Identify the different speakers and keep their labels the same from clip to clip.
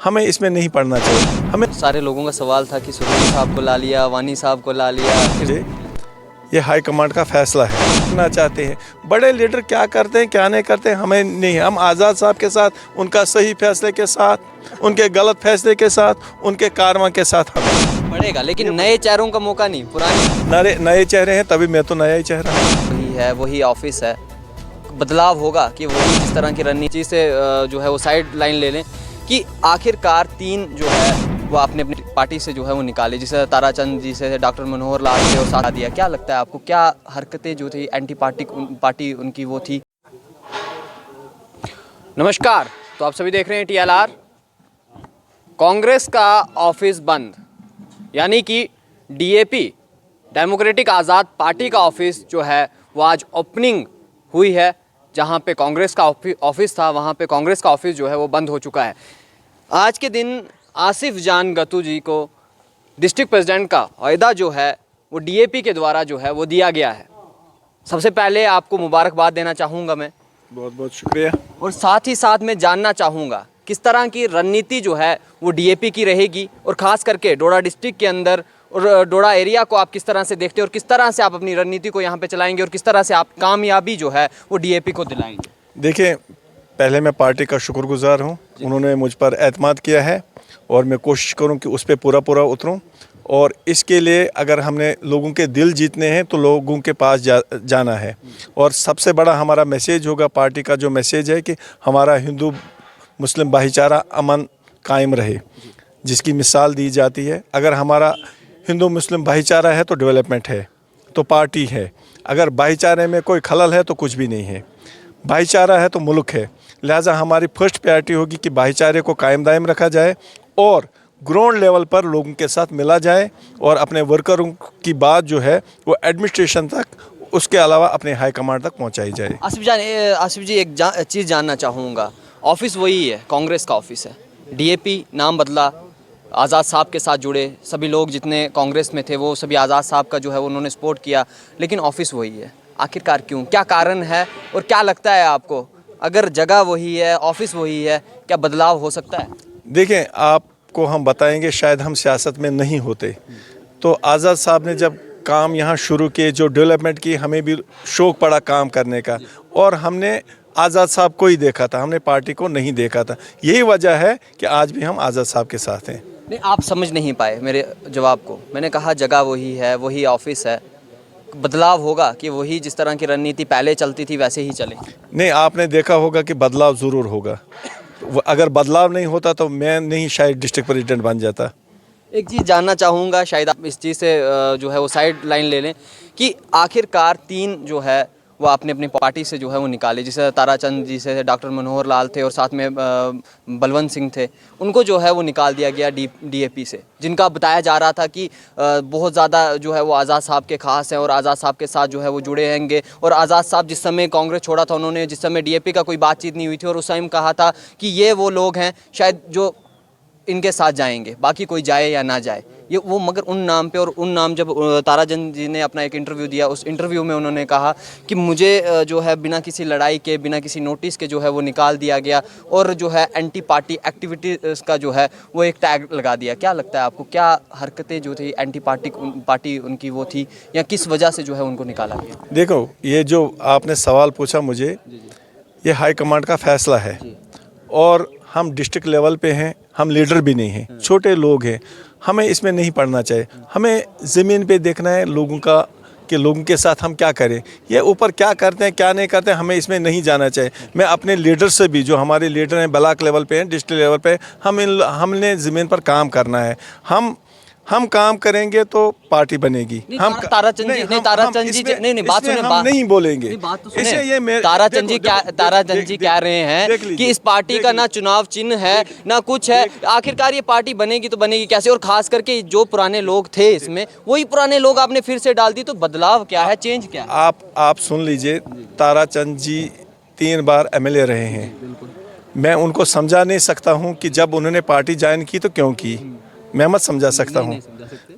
Speaker 1: हमें इसमें नहीं पढ़ना चाहिए। हमें
Speaker 2: सारे लोगों का सवाल था कि सुरेश साहब को ला लिया, वानी साहब को ला लिया, फिर
Speaker 1: ये हाई कमांड का फैसला है। करना चाहते हैं बड़े लीडर क्या करते हैं क्या नहीं करते हैं हमें नहीं। हम आज़ाद साहब के साथ, उनका सही फैसले के साथ, उनके गलत फैसले के साथ, उनके कारवा के साथ हमें
Speaker 2: बढ़ेगा, लेकिन नए चेहरों का मौका नहीं, पुराने
Speaker 1: नए चेहरे हैं, तभी मैं तो नया ही चेहरा हूँ।
Speaker 2: वही है, वही ऑफिस है। बदलाव होगा कि वही इस तरह की रणनीति से जो है वो साइड लाइन ले लें कि आखिरकार तीन जो है वो आपने अपनी पार्टी से जो है वो निकाले, जिसे ताराचंद जी से डॉक्टर मनोहर लाल से और साथ दिया। क्या लगता है आपको, क्या हरकतें जो थी एंटी पार्टी उनकी वो थी? नमस्कार, तो आप सभी देख रहे हैं TLR। कांग्रेस का ऑफिस बंद, यानी कि DAP डेमोक्रेटिक आज़ाद पार्टी का ऑफिस जो है वो आज ओपनिंग हुई है। जहां पे कांग्रेस का ऑफिस था, वहां पे कांग्रेस का ऑफिस जो है वो बंद हो चुका है। आज के दिन आसिफ जान गतू जी को डिस्ट्रिक्ट प्रेसिडेंट का ओहदा जो है वो DAP के द्वारा जो है वो दिया गया है। सबसे पहले आपको मुबारकबाद देना चाहूँगा मैं,
Speaker 1: बहुत बहुत शुक्रिया।
Speaker 2: और साथ ही साथ मैं जानना चाहूँगा किस तरह की रणनीति जो है वो DAP की रहेगी, और ख़ास करके डोडा डिस्ट्रिक्ट के अंदर और डोडा एरिया को आप किस तरह से देखते हैं, और किस तरह से आप अपनी रणनीति को यहाँ पे चलाएंगे, और किस तरह से आप कामयाबी जो है वो DAP को दिलाएंगे।
Speaker 1: देखिए, पहले मैं पार्टी का शुक्रगुजार हूँ, उन्होंने मुझ पर एतमाद किया है और मैं कोशिश करूँ कि उस पर पूरा उतरूँ। और इसके लिए अगर हमने लोगों के दिल जीतने हैं तो लोगों के पास जाना है। और सबसे बड़ा हमारा मैसेज होगा, पार्टी का जो मैसेज है कि हमारा हिंदू मुस्लिम भाईचारा अमन कायम रहे, जिसकी मिसाल दी जाती है। अगर हमारा हिंदू मुस्लिम भाईचारा है तो डेवलपमेंट है, तो पार्टी है। अगर भाईचारे में कोई खलल है तो कुछ भी नहीं है। भाईचारा है तो मुल्क है। लिहाजा हमारी फर्स्ट प्रायोरिटी होगी कि भाईचारे को कायम दायम रखा जाए और ग्राउंड लेवल पर लोगों के साथ मिला जाए, और अपने वर्करों की बात जो है वो एडमिनिस्ट्रेशन तक, उसके अलावा अपने हाई कमांड तक पहुंचाई जाए।
Speaker 2: आसिफ जी एक चीज़ जानना चाहूँगा, ऑफिस वही है, कांग्रेस का ऑफिस है। DAP नाम बदला, आज़ाद साहब के साथ जुड़े सभी लोग जितने कांग्रेस में थे वो सभी आज़ाद साहब का जो है उन्होंने सपोर्ट किया, लेकिन ऑफिस वही है। आखिरकार क्यों, क्या कारण है, और क्या लगता है आपको, अगर जगह वही है, ऑफिस वही है, क्या बदलाव हो सकता है?
Speaker 1: देखें, आपको हम बताएंगे, शायद हम सियासत में नहीं होते तो आज़ाद साहब ने जब काम यहाँ शुरू किए, जो डेवलपमेंट की, हमें भी शौक़ पड़ा काम करने का, और हमने आज़ाद साहब को ही देखा था, हमने पार्टी को नहीं देखा था। यही वजह है कि आज भी हम आज़ाद साहब के साथ हैं।
Speaker 2: नहीं, आप समझ नहीं पाए मेरे जवाब को। मैंने कहा जगह वही है, वही ऑफिस है, बदलाव होगा कि वही जिस तरह की रणनीति पहले चलती थी वैसे ही चले।
Speaker 1: नहीं, आपने देखा होगा कि बदलाव ज़रूर होगा। अगर बदलाव नहीं होता तो मैं नहीं शायद डिस्ट्रिक्ट प्रेसिडेंट बन जाता।
Speaker 2: एक चीज़ जानना चाहूँगा, शायद आप इस चीज़ से जो है वो साइड लाइन ले लें कि आखिरकार तीन जो है वो आपने अपनी पार्टी से जो है वो निकाले, जिसे ताराचंद जी से डॉक्टर मनोहर लाल थे और साथ में बलवंत सिंह थे, उनको जो है वो निकाल दिया गया DAP से, जिनका बताया जा रहा था कि बहुत ज़्यादा जो है वो आज़ाद साहब के ख़ास हैं और आज़ाद साहब के साथ जो है वो जुड़े रहेंगे। और आज़ाद साहब जिस समय कांग्रेस छोड़ा था, उन्होंने जिस समय DAP का कोई बातचीत नहीं हुई थी, और उस टाइम कहा था कि ये वो लोग हैं शायद जो इनके साथ जाएंगे, बाकी कोई जाए या ना जाए ये वो। मगर उन नाम पे, और उन नाम जब ताराचंद जी ने अपना एक इंटरव्यू दिया, उस इंटरव्यू में उन्होंने कहा कि मुझे जो है बिना किसी लड़ाई के, बिना किसी नोटिस के जो है वो निकाल दिया गया, और जो है एंटी पार्टी एक्टिविटीज़ का जो है वो एक टैग लगा दिया। क्या लगता है आपको, क्या हरकतें जो थी एंटी पार्टी उनकी वो थी, या किस वजह से जो है उनको निकाला गया?
Speaker 1: देखो, ये जो आपने सवाल पूछा मुझे, ये हाई कमांड का फैसला है, और हम डिस्ट्रिक्ट लेवल पे हैं, हम लीडर भी नहीं हैं, छोटे लोग हैं। हमें इसमें नहीं पढ़ना चाहिए। हमें ज़मीन पे देखना है लोगों का, कि लोगों के साथ हम क्या करें। ये ऊपर क्या करते हैं क्या नहीं करते हैं, हमें इसमें नहीं जाना चाहिए। मैं अपने लीडर से भी, जो हमारे लीडर हैं ब्लॉक लेवल पे हैं, डिस्ट्रिक्ट लेवल पे, हमने ज़मीन पर काम करना है। हम काम करेंगे तो पार्टी बनेगी।
Speaker 2: हम ताराचंद जी नहीं बात सुने,
Speaker 1: हम नहीं बोलेंगे।
Speaker 2: बात तो सुने। ताराचंद जी कह रहे हैं कि इस पार्टी का ना चुनाव चिन्ह है ना कुछ है, आखिरकार ये पार्टी बनेगी तो बनेगी कैसे? और खास करके जो पुराने लोग थे इसमें, वही पुराने लोग आपने फिर से डाल दी, तो बदलाव क्या है, चेंज क्या है?
Speaker 1: आप सुन लीजिए, ताराचंद जी 3 बार MLA रहे हैं। मैं उनको समझा नहीं सकता हूँ कि जब उन्होंने पार्टी ज्वाइन की तो क्यों की, मैं मत समझा सकता हूँ।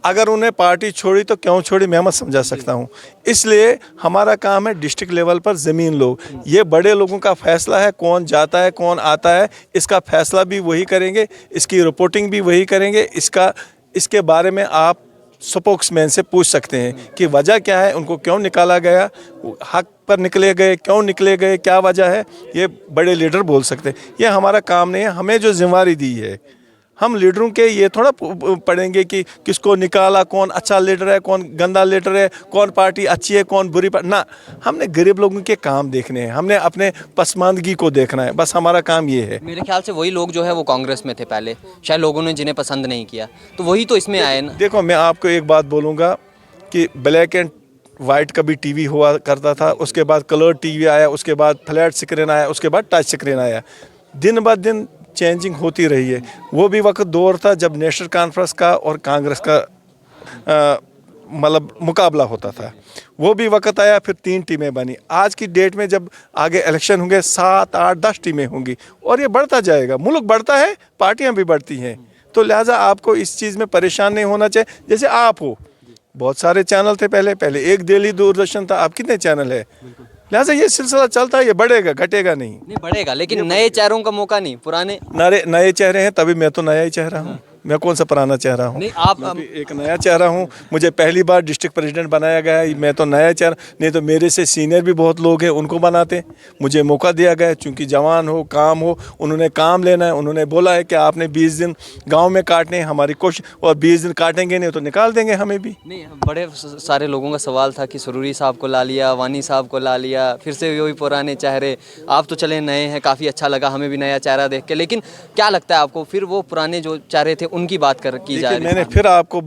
Speaker 1: अगर उन्हें पार्टी छोड़ी तो क्यों छोड़ी मैं मत समझा सकता हूँ। इसलिए हमारा काम है डिस्ट्रिक्ट लेवल पर ज़मीन लोग, ये बड़े लोगों का फैसला है, कौन जाता है कौन आता है, इसका फैसला भी वही करेंगे, इसकी रिपोर्टिंग भी वही करेंगे। इसके बारे में आप स्पोक्समैन से पूछ सकते हैं कि वजह क्या है, उनको क्यों निकाला गया, हक पर निकले गए, क्यों निकले गए, क्या वजह है, ये बड़े लीडर बोल सकते हैं। ये हमारा काम नहीं है। हमें जो जिम्मेदारी दी है, हम लीडरों के ये थोड़ा पढ़ेंगे कि किसको निकाला, कौन अच्छा लीडर है, कौन गंदा लीडर है, कौन पार्टी अच्छी है, कौन बुरी पार्टी ना। हमने गरीब लोगों के काम देखने हैं, हमने अपने पसमानदगी को देखना है, बस हमारा काम ये है।
Speaker 2: मेरे ख्याल से वही लोग जो है वो कांग्रेस में थे पहले, शायद लोगों ने जिन्हें पसंद नहीं किया, तो वही तो इसमें आए ना।
Speaker 1: देखो, मैं आपको एक बात बोलूँगा कि ब्लैक एंड वाइट कभी टीवी हुआ करता था, उसके बाद कलर टीवी आया, उसके बाद फ्लैट स्क्रीन आया, उसके बाद टच स्क्रीन आया। दिन ब दिन चेंजिंग होती रही है। वो भी वक्त दौर था जब नेशनल कॉन्फ्रेंस का और कांग्रेस का मतलब मुकाबला होता था। वो भी वक्त आया, फिर 3 टीमें बनी। आज की डेट में जब आगे इलेक्शन होंगे 7, 8, 10 टीमें होंगी और ये बढ़ता जाएगा। मुल्क बढ़ता है, पार्टियां भी बढ़ती हैं, तो लिहाजा आपको इस चीज़ में परेशान नहीं होना चाहिए। जैसे आप हो, बहुत सारे चैनल थे पहले एक दिल्ली दूरदर्शन था, आप कितने चैनल है। लिहाजा ये सिलसिला चलता है, ये बढ़ेगा, घटेगा नहीं
Speaker 2: बढ़ेगा, लेकिन नए चेहरों का मौका नहीं, पुराने
Speaker 1: नए चेहरे हैं, तभी मैं तो नया ही चेहरा हूँ। मैं कौन सा पुराना चेहरा हूँ?
Speaker 2: नहीं, आप
Speaker 1: मैं भी एक नया चेहरा हूँ। मुझे पहली बार डिस्ट्रिक्ट प्रेसिडेंट बनाया गया है, मैं तो नया चेहरा। नहीं तो मेरे से सीनियर भी बहुत लोग हैं, उनको बनाते। मुझे मौका दिया गया चूँकि जवान हो, काम हो, उन्होंने काम लेना है। उन्होंने बोला है कि आपने 20 दिन गाँव में काटने हैं, हमारी कोशिश, और 20 दिन काटेंगे नहीं तो निकाल देंगे हमें भी।
Speaker 2: नहीं, बड़े सारे लोगों का सवाल था कि सुरूरी साहब को ला लिया, वानी साहब को ला लिया, फिर से वही पुराने चेहरे। आप तो चले नए हैं, काफ़ी अच्छा लगा हमें भी नया चेहरा देख के, लेकिन क्या लगता है आपको फिर वो पुराने जो चेहरे थे उनकी बात की जा रही है?
Speaker 1: मैंने फिर आपको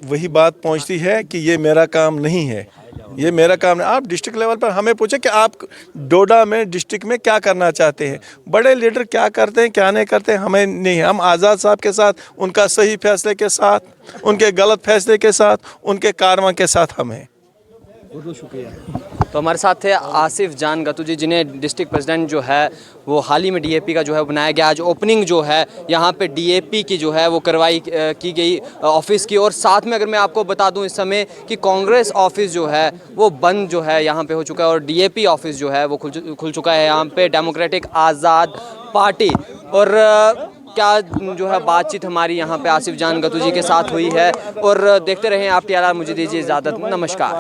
Speaker 1: वही बात पहुंचती है कि ये मेरा काम नहीं है, ये मेरा काम नहीं। आप डिस्ट्रिक्ट लेवल पर हमें पूछे कि आप डोडा में डिस्ट्रिक्ट में क्या करना चाहते हैं, बड़े लीडर क्या करते हैं क्या नहीं करते हैं हमें नहीं। हम आज़ाद साहब के साथ, उनका सही फैसले के साथ, उनके गलत फैसले के साथ, उनके कारवा के साथ हम हैं।
Speaker 2: बहुत बहुत शुक्रिया। तो हमारे साथ थे आसिफ जान गतू जी, जिन्हें डिस्ट्रिक्ट प्रेसिडेंट जो है वो हाल ही में डीएपी का जो है बनाया गया। आज ओपनिंग जो है यहाँ पे डीएपी की जो है वो करवाई की गई ऑफिस की। और साथ में अगर मैं आपको बता दूं इस समय कि कांग्रेस ऑफिस जो है वो बंद जो है यहाँ पे हो चुका है और डीएपी ऑफिस जो है वो खुल चुका है यहाँ पे, डेमोक्रेटिक आज़ाद पार्टी। और क्या जो है बातचीत हमारी यहाँ पे आसिफ जान गतू जी के साथ हुई है। और देखते रहें आप TRR, मुझे दीजिए इजाज़त, नमस्कार।